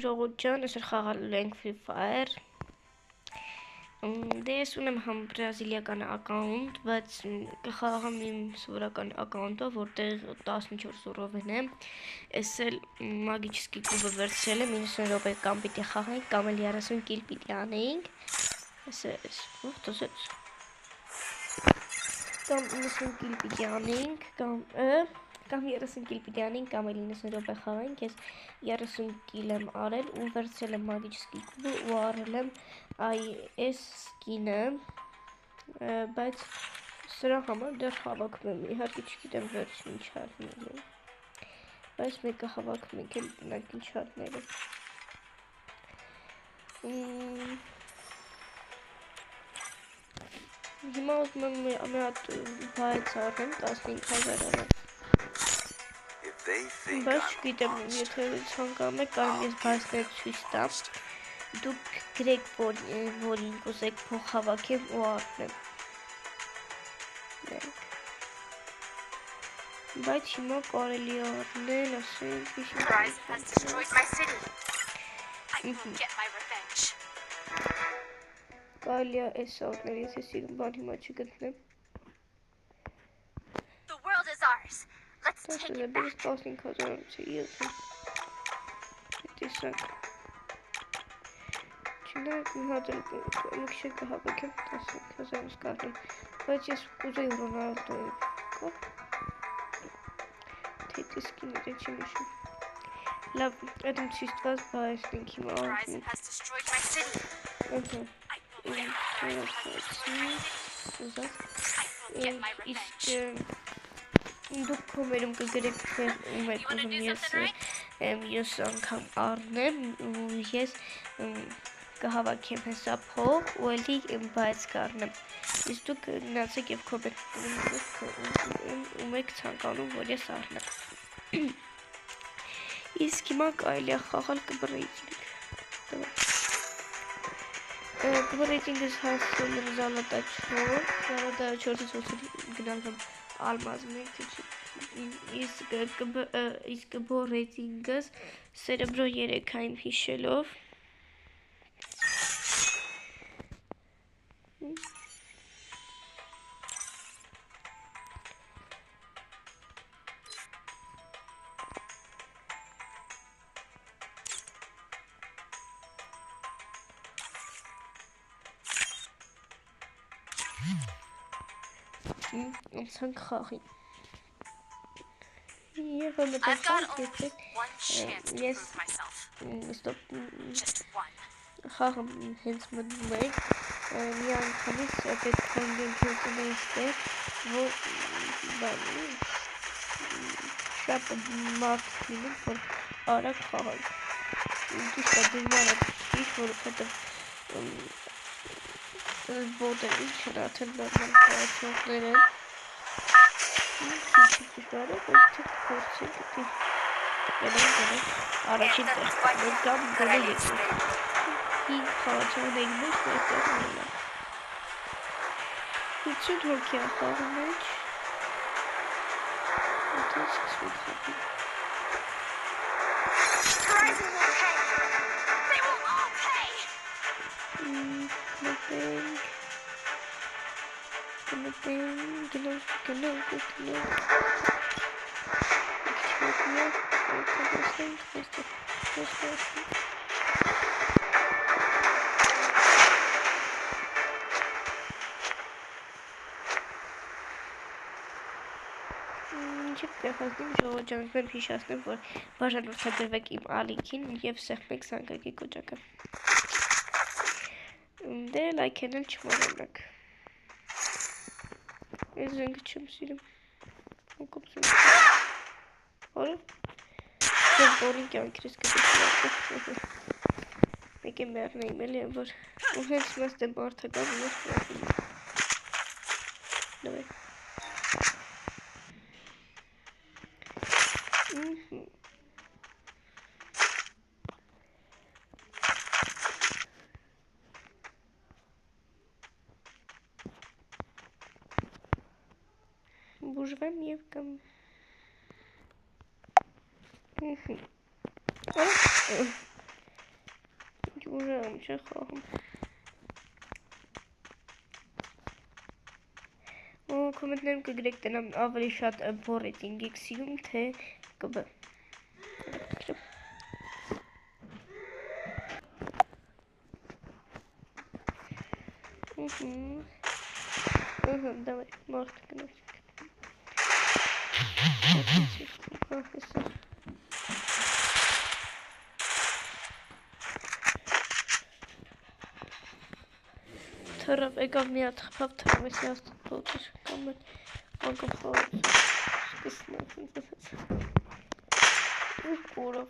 Ժողովուրդ ջան, այսօր խաղալու ենք Free Fire։ Դե ես ունեմ համ բրազիլիական ակաունտ, բայց կխաղամ իմ սովորական ակաունտով, որտեղ 14-ով եմ։ Ես էլ մագիչսկի կուբը վերցրել եմ, 90 րոպե կամ պիտի խաղենք, կամ էլ 30 կիլ պիտի անենք։ Ով տոսեց։ Կամ 90 կիլ պիտի անենք, կամ 30 կիլ պիտի անենք, կամ էլ 90 րոպե խաղենք։ Ես 30 կիլ եմ արել ու վերցրել եմ մագիչսկի կուբը ու արել եմ այս սկինը, բայց սրա համար դեռ հավաքում եմ, իհարկե չգիտեմ վերջին ինչ հարցնել եմ, բայց մեկը հավաքում ենք էլ տնանք ինչ հարցնել եմ։ Հիմա ուզում եմ մի հատ բայց արեմ 15,000 արեմ, բայց չգիտեմ, եթե ցանկանում եք կարող ես բայցներ ցույց տամ, դուք գրեք, որին կուզեք փող հավաքեմ ու արնեմ, բայց հիմա կարելի է արնել, ասենք, կարելի է այս արնել, եթե սիրում բան հիմա չգտնեմ, դες 15,000 չէ, տեսակ, չնայած մի հատ էլ մի քիչ կհավաքեմ 15,000 կարդեմ, բայց ես կուզեի Ռոնալդոյի կա, թե տեսքիները չեմ նշում, լավ, այդ իմ ցույց տված բայեսն ենք հիմա արվում, իսկ դուք կոմերում կգրեք, թե ում եք ուզում ես անգամ առնեմ ու ես կհավաքեմ հեսա փող ու էլի բայց կառնեմ, իսկ դուք գնացեք և կոմենտում ում եք ցանկանում, որ ես առնեմ, իսկ հիմա կարելի է խաղալ կբռեյտինգ, կբռեյտինգս հասել եմ զալատա 4-ից գնալ եմ ալմազ 1, իսկ բոռեյտինգս սերեբրո 3-ային հիշելով, անցանք խաղի, և մտածանք ես խաղը հենց մտնում եք, մի անգամից պետք հանգենք հեծնեից տեղ, որ շատ մարդ լինում, որ արագ խաղանք, ճիշտ է դժվար է ճիշտ, որովհետև բոտերի չեն արդեն նորմալ խաղացողներ են, քիչ դժվար է, բայց թե փորձենք պիտի գնանք առաջին տեղ կամ գոնե երկրորդ, 5 խաղացողների մեջ այդտեղ ունենա, 50 հոգի է խաղի մեջ, եթե սկսվենք խաղի, գնանք, ինչև պեղազնիմ ժողովուրդ ջան, ուզում եմ հիշեցնեմ, որ բաժանորդագրվեք իմ ալիքին և սեղմեք զանգակի կոճակը, դե լայքեն էլ չմոռանաք, ես զենքը չեմ սիրում, որը ես բորին կյանքրիս կդիքնարկը, մեկ է մերնեիմ էլ եմ, որ ու հենց մաստ եմ արդական ու ես պրոֆիլում, նվե, բուժվեմ և կամ եմ չէ խաղում։ Կոմենտներում կգրեք տնամ ավելի շատ որ ռեյտինգ եք սիրում, թե կբ։ Давай, может, конечно. Թռավ, եկավ մի հատ խփավ թռավ, էսի հաստատ բոտեր կամ անկամ խաղացում, սկսնավ, ու կորավ,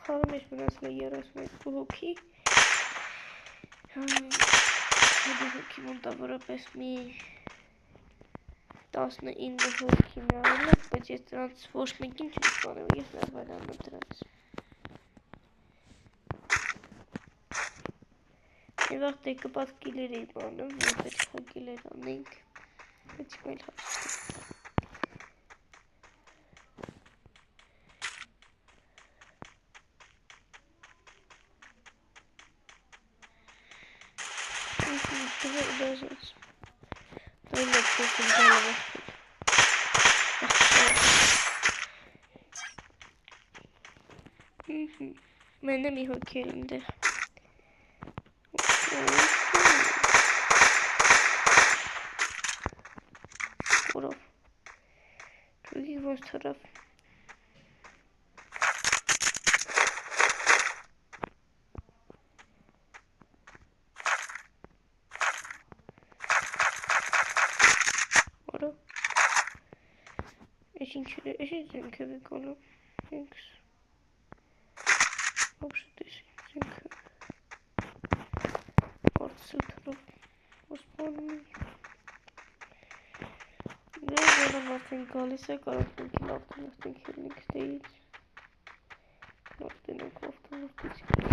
խաղը մեջ մնացել է 32 հոգի, հետի հոգի մոնտավորապես մի 19 հոգի նարել է, բայց ես դրանց ոչ մեկին չեմ սպանել, ես նարվայլանում եմ դրանց։ Մի վաղտ է կպատ կիլեր էի բանում, որ պետք է կիլեր անենք, բայց մայլ հաշտ։ Դազոց։ Դայլ եք պոսում դալով աղպիկ։ Մենը մի հոգի էր ինդեղ։ Կորով։ Ճուգի ոնց թրավ։ Eşin çünkü bir konu. Вообще-то çünkü. Ortası taraf. Osmanlı. Ne zaman Martin kalırsa karantin kilafta Martin kirlik değil. Martin'in kofta Martin kirlik.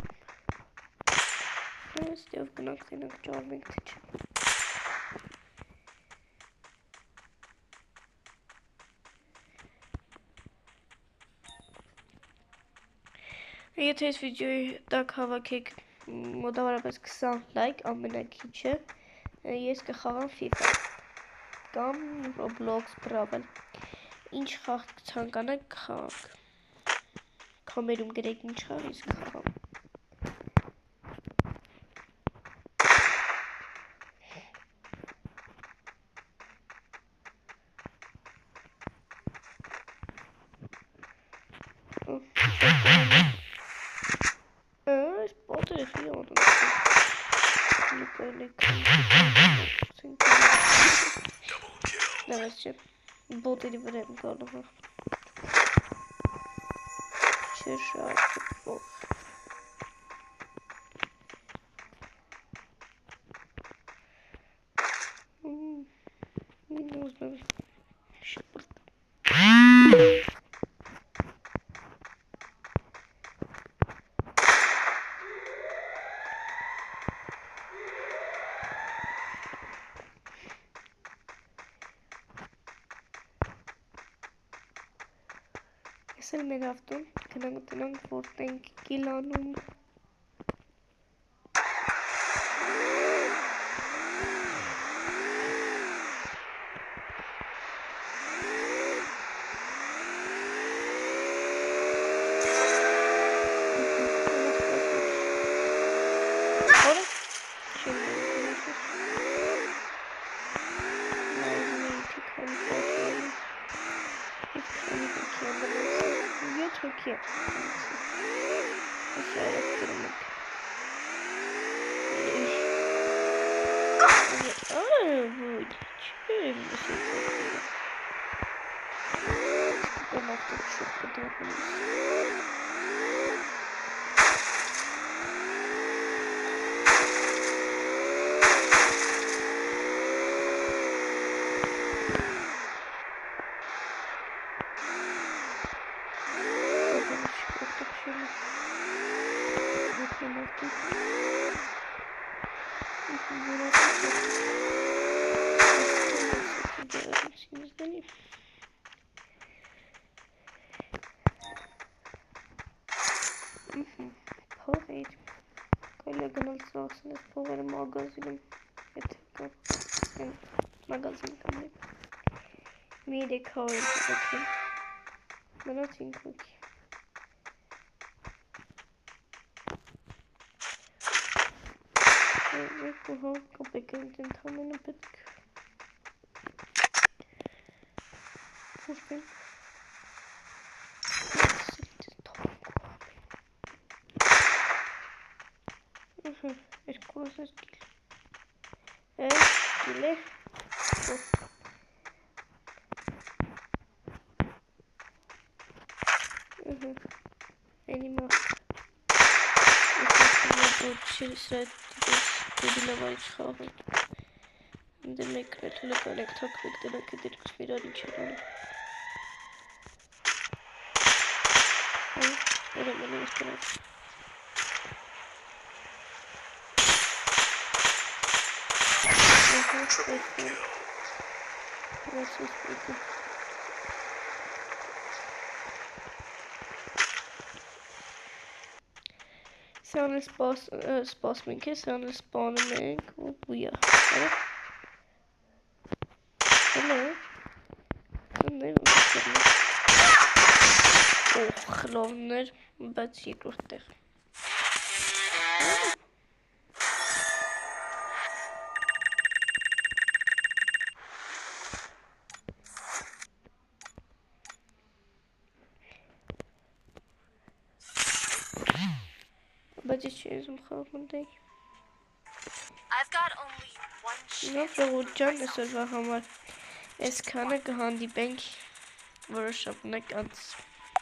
Ne istiyor Martin'in çağırmak için. Եթե այս վիդեոյի տակ հավաքեք մոտավորապես 20 լայք ամենակիչը, ես կխաղամ FIFA կամ Roblox Brawl, ինչ խաղ ցանկանաք կխաղանք, կոմերում գրեք ինչ խաղ ես կխաղամ։ Давайте болтали время голову. Чешать. Не нужно. Esel մեր ավտոն, գնանք որտեղ ենք կիլանում։ Türkiye. Aşağı yaptırmak. Bu çiğ bir şey. Ben artık çok kötü yapıyorum. Փողեր։ Կարելի է գնալ ծախսել այս փողերը մագազինում, եթե կա մագազին կամ մի 300 հոգի, մնաց 5 հոգի։ Երկու հոգ կոպեկ են ընդամենը պետք։ Ուշտեն։ Երկու հազար կիլ։ Կիլ է։ Էնի մաղ։ Չի սրա դեբիլավայ չխաղում։ Դե մեկն է թուլը կանեք թակվեք դրանք է դերքս վիրար ինչ էր անում։ Ուրեմն ես կանակ։ Սան էլ սպասմենք է, սան էլ սպանում ենք ու բույա, հելը, խլովներ, բայց երկրորդ տեղ։ Բայց ես չի եզում խաղում ընդեի։ Նով ժողուր ճան էսորվա համար ես կանը կհանդիպենք որոշապնակ անց։